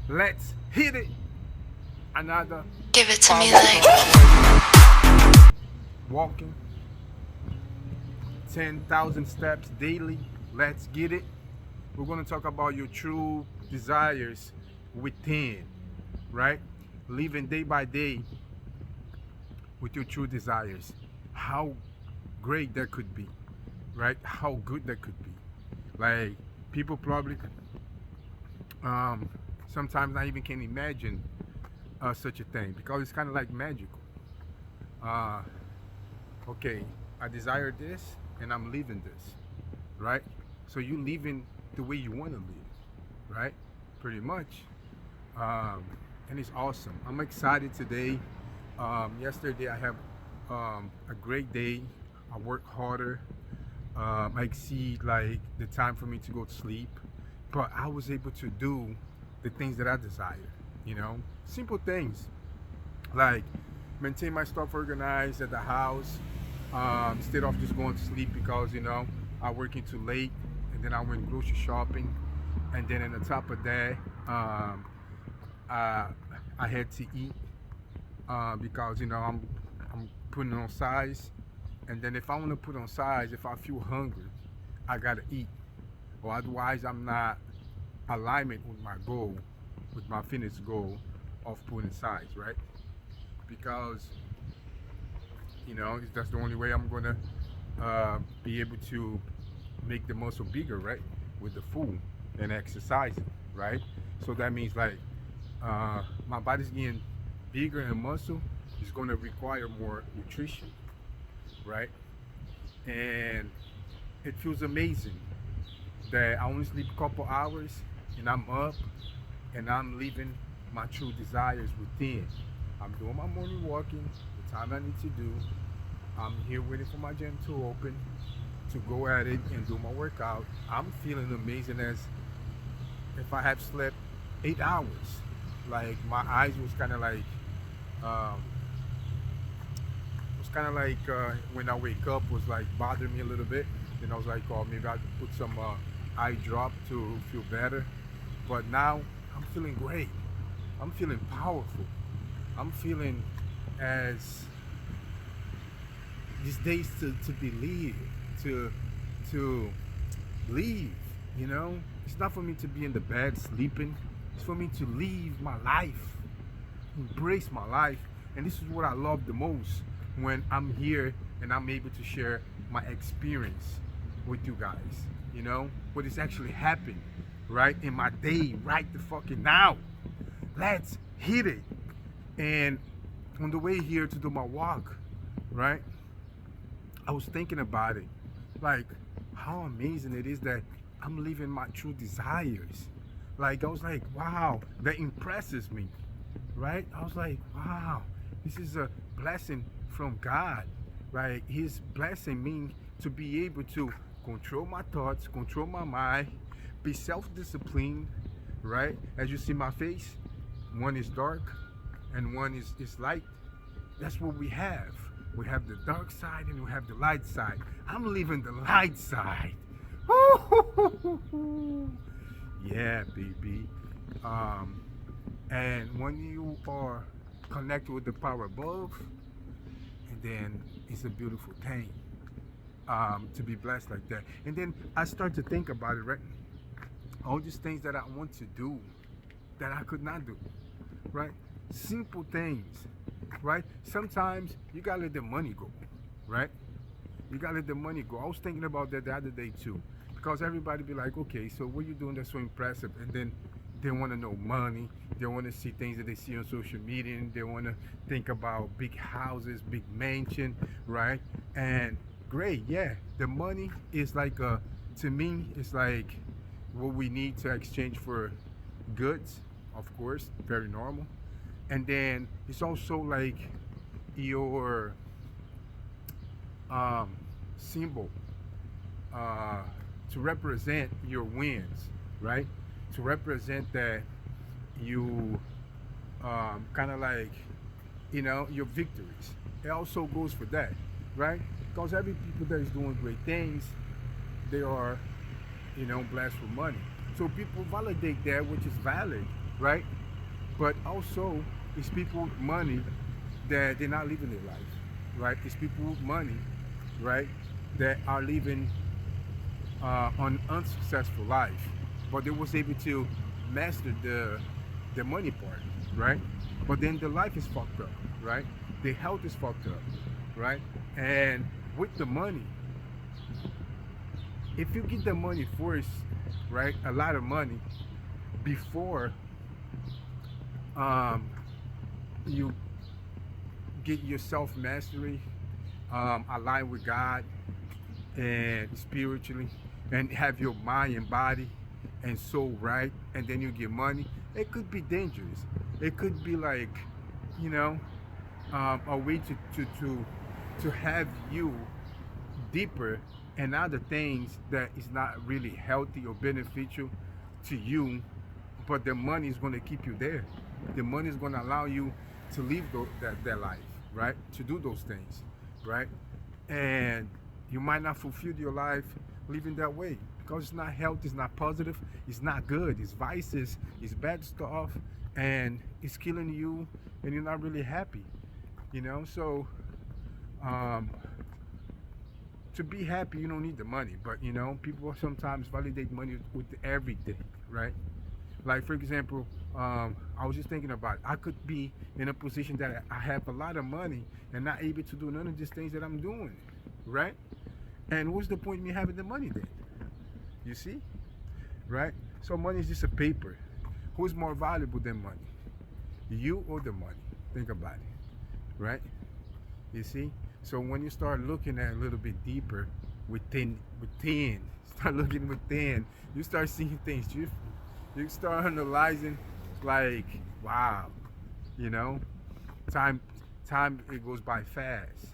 Let's hit it. Another Give it to me power like talk where you walking 10,000 steps daily. Let's get it. We're going to talk about your true desires within, right? Living day by day with your true desires. How great that could be, right? How good that could be. Like, people probably um, sometimes not even can imagine such a thing because it's kind of like magical. Uh, okay, I desire this and I'm living this, right? So you living the way you want to live, right? Pretty much. Um, and it's awesome. I'm excited today. Yesterday I have a great day. I work harder. I exceed like the time for me to go to sleep, but I was able to do the things that I desire. You know, simple things like maintain my stuff organized at the house. Instead of just going to sleep because I working too late, and then I went grocery shopping, and then on the top of that, I I had to eat because I'm putting on size, and then if I want to put on size, if I feel hungry, I gotta eat, or otherwise I'm not alignment with my goal, with my fitness goal of putting size, right? Because that's the only way I'm gonna be able to make the muscle bigger, right? With the food and exercising, right? So that means like my body's getting bigger and muscle is gonna require more nutrition, right? And it feels amazing that I only sleep a couple hours and I'm up and I'm living my true desires within. I'm doing my morning walking, the time I need to do. I'm here waiting for my gym to open to go at it and do my workout. I'm feeling amazing as if I have slept 8 hours. Like my eyes was kind of like um, when I wake up was like bothering me a little bit. Then I was like, oh, maybe I could put some eye drop to feel better. But now I'm feeling great. I'm feeling powerful. I'm feeling as these days to believe, to to leave. It's not for me to be in the bed sleeping. It's for me to live my life, embrace my life, and this is what I love the most when I'm here and I'm able to share my experience with you guys. What is actually happening right in my day, right the fucking now. Let's hit it. And on the way here to do my walk, right? I was thinking about it, like how amazing it is that I'm living my true desires. Like I was like, wow, that impresses me, right? I was like, wow, this is a blessing from God, right? His blessing me to be able to control my thoughts, control my mind, be self-disciplined, right? As you see my face, one is dark and one is light. That's what we have. We have the dark side and we have the light side. I'm leaving the light side. Yeah, baby. Um, and when you are connected with the power above, and then it's a beautiful thing to be blessed like that. And then I start to think about it, right? All these things that I want to do that I could not do, right? Simple things, right? Sometimes you gotta let the money go, right? You gotta let the money go. I was thinking about that the other day too, because everybody be like, okay, so what you doing that's so impressive? And then they want to know money. They want to see things that they see on social media. And they want to think about big houses, big mansion, right? And great, yeah. The money is like to me, it's like what we need to exchange for goods, of course, very normal. And then it's also like your um, symbol uh, to represent your wins, right? To represent that you kind of like, your victories. It also goes for that, right? Because every people that is doing great things, they are, blessed with money. So people validate that, which is valid. right? But also, it's people with money that they're not living their life, right? It's people with money, right, that are living an unsuccessful life, but they was able to master the money part, right? But then the life is fucked up, right? The health is fucked up, right? And with the money, if you get the money first, right, a lot of money before um, you get your self mastery, align with God and spiritually, and have your mind and body and soul right, and then you get money, it could be dangerous. It could be like, you know, a way to have you deeper and other things that is not really healthy or beneficial to you, but the money is going to keep you there. The money is going to allow you to live that life, right? To do those things, right? And you might not fulfill your life living that way because it's not healthy, it's not positive, it's not good, it's vices, it's bad stuff, and it's killing you, and you're not really happy, you know? So, um, to be happy, you don't need the money, but you know, people sometimes validate money with everything, right? Like for example, I was just thinking about I could be in a position that I have a lot of money and not able to do none of these things that I'm doing, right? And what's the point of me having the money then? You see, right? So money is just a paper. Who's more valuable than money? You or the money? Think about it, right? You see? So when you start looking at a little bit deeper within, start looking within, you start seeing things different. You start analyzing like, wow, you know, time time it goes by fast,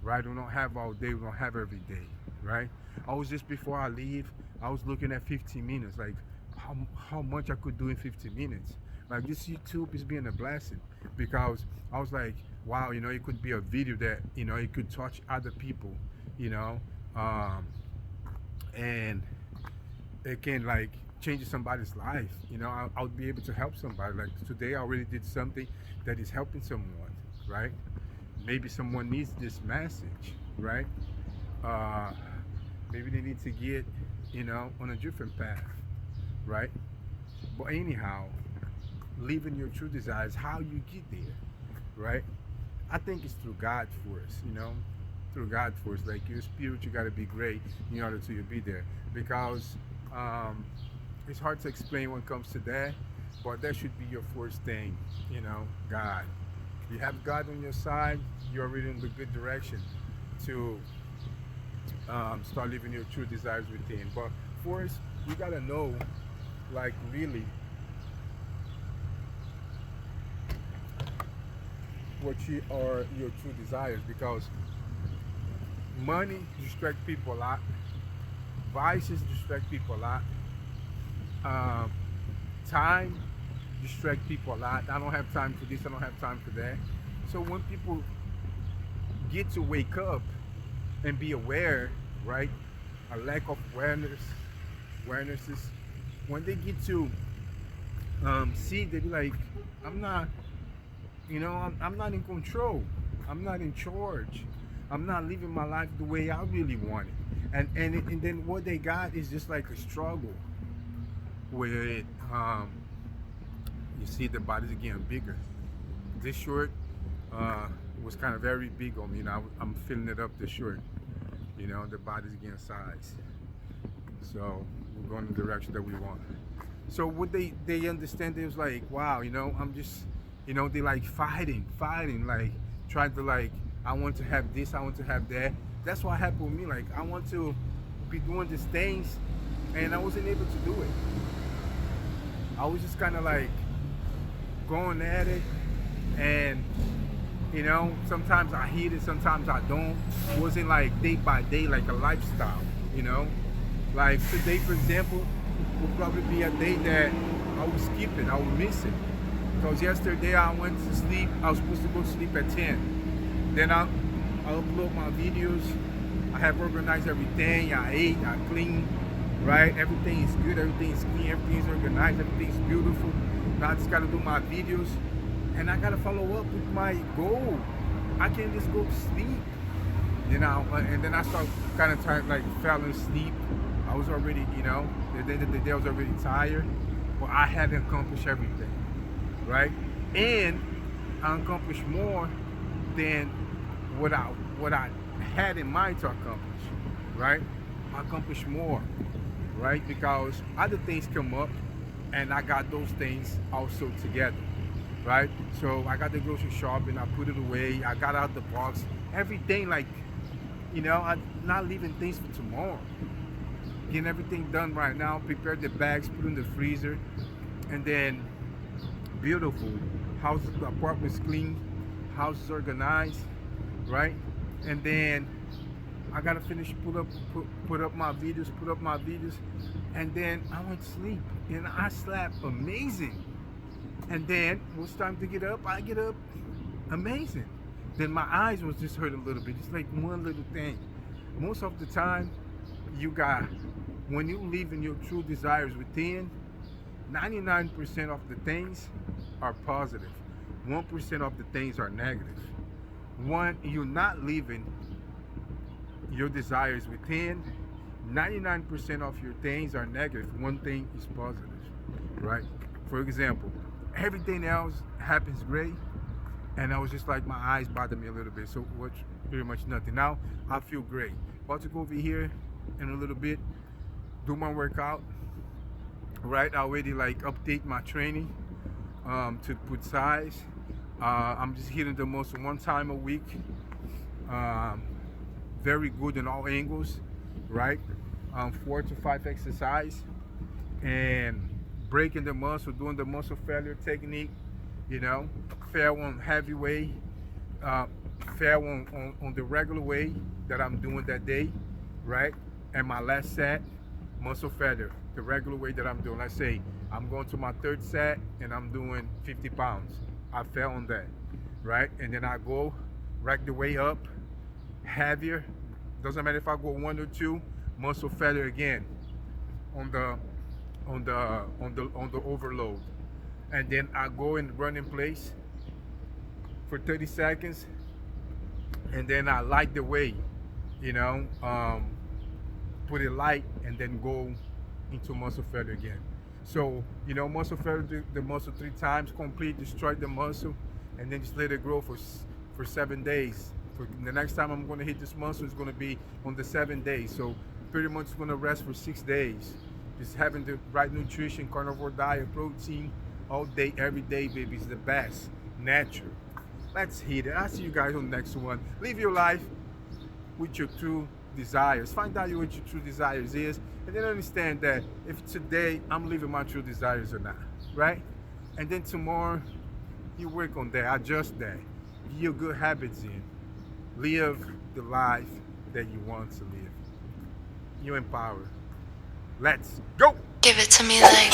right? We don't have all day, we don't have every day, right? I was just before I leave, I was looking at 15 minutes, like how much I could do in 15 minutes. Like this YouTube is being a blessing because I was like, wow, you know, it could be a video that, you know, it could touch other people, you know, um, and it can like change somebody's life. You know, I would be able to help somebody. Like today, I already did something that is helping someone, right? Maybe someone needs this message, right? Uh, Maybe they need to get, you know, on a different path, right? But anyhow, living your true desires, how you get there, right? I think it's through God first, you know, through God first. Like your spirit, you got to be great in order to you be there, because um, it's hard to explain when it comes to that, but that should be your first thing, you know, God. You have God on your side, you're already in the good direction to start living your true desires within. But first, you gotta know, like really, what you are your true desires, because money distract people a lot, vices distract people a lot, um, time distract people a lot. I don't have time for this, I don't have time for that. So when people get to wake up and be aware, right? A lack of awarenesses. When they get to see that, like, I'm not, you know, I'm not in control. I'm not in charge. I'm not living my life the way I really want it. And then what they got is just like a struggle with you see the body's getting bigger. This short was kind of very big on me, and I'm filling it up this short. You know, the body's getting size. So we're going in the direction that we want. So what they understand, it was like, wow, you know, I'm just, you know, they like fighting, like trying to like, I want to have this, I want to have that. That's what happened with me. Like I want to be doing these things, and I wasn't able to do it. I was just kind of like going at it, and you know, sometimes I hit it, sometimes I don't. It wasn't like day by day, like a lifestyle, you know. Like today, for example, will probably be a day that I was skipping, I was missing. Because yesterday I went to sleep, I was supposed to go to sleep at 10. Then I upload my videos, I have organized everything, I ate, I cleaned, right? Everything is good, everything is clean, everything is organized, everything is beautiful. Now I just gotta do my videos, and I gotta follow up with my goal. I can't just go to sleep, you know. And then I start kind of tired, like falling asleep. I was already, you know, at the end of the day I was already tired, but I hadn't accomplished everything, right? And I accomplished more than what I had in mind to accomplish, right? I accomplished more, right? Because other things come up, and I got those things also together, right? So I got the grocery shopping, I put it away, I got out the box, everything, like, you know, I'm not leaving things for tomorrow. Getting everything done right now, prepare the bags, put in the freezer, and then beautiful. House, the apartment's clean, house is organized, right? And then I gotta finish put up my videos, and then I went to sleep and I slept amazing. And then when it's time to get up, I get up amazing. Then my eyes was just hurt a little bit, just like one little thing. Most of the time, you got, when you live in your true desires within, 99% of the things are positive. 1% of the things are negative. One, you're not living your desires within, 99% of your things are negative. One thing is positive, right? For example, everything else happens great, and I was just like, my eyes bother me a little bit, so which pretty much nothing. Now I feel great. About to go over here in a little bit, do my workout, right? I already like update my training to put size. I'm just hitting the muscle one time a week. Very good in all angles, right? 4 to 5 exercise, and breaking the muscle, doing the muscle failure technique, you know, fail on heavy weight, fail on the regular weight that I'm doing that day, right? And my last set, muscle failure, the regular weight that I'm doing. Let's say I'm going to my third set and I'm doing 50 pounds. I fail on that, right? And then I go rack the weight up, heavier. Doesn't matter if I go 1 or 2, muscle failure again on the overload. And then I go and run in place for 30 seconds, and then I light the weight, you know, put it light, and then go into muscle failure again. So, you know, muscle failure, the muscle 3 times, complete, destroy the muscle, and then just let it grow for 7 days. For the next time I'm going to hit this muscle is going to be on the 7 days. So pretty much going to rest for 6 days. Just having the right nutrition, carnivore diet, protein, all day, every day, baby, is the best. Natural. Let's hit it. I'll see you guys on the next one. Live your life with your true desires. Find out what your true desires is, and then understand that if today I'm living my true desires or not, right? And then tomorrow you work on that, adjust that, get your good habits in, live the life that you want to live. You're empowered. Let's go. Give it to me like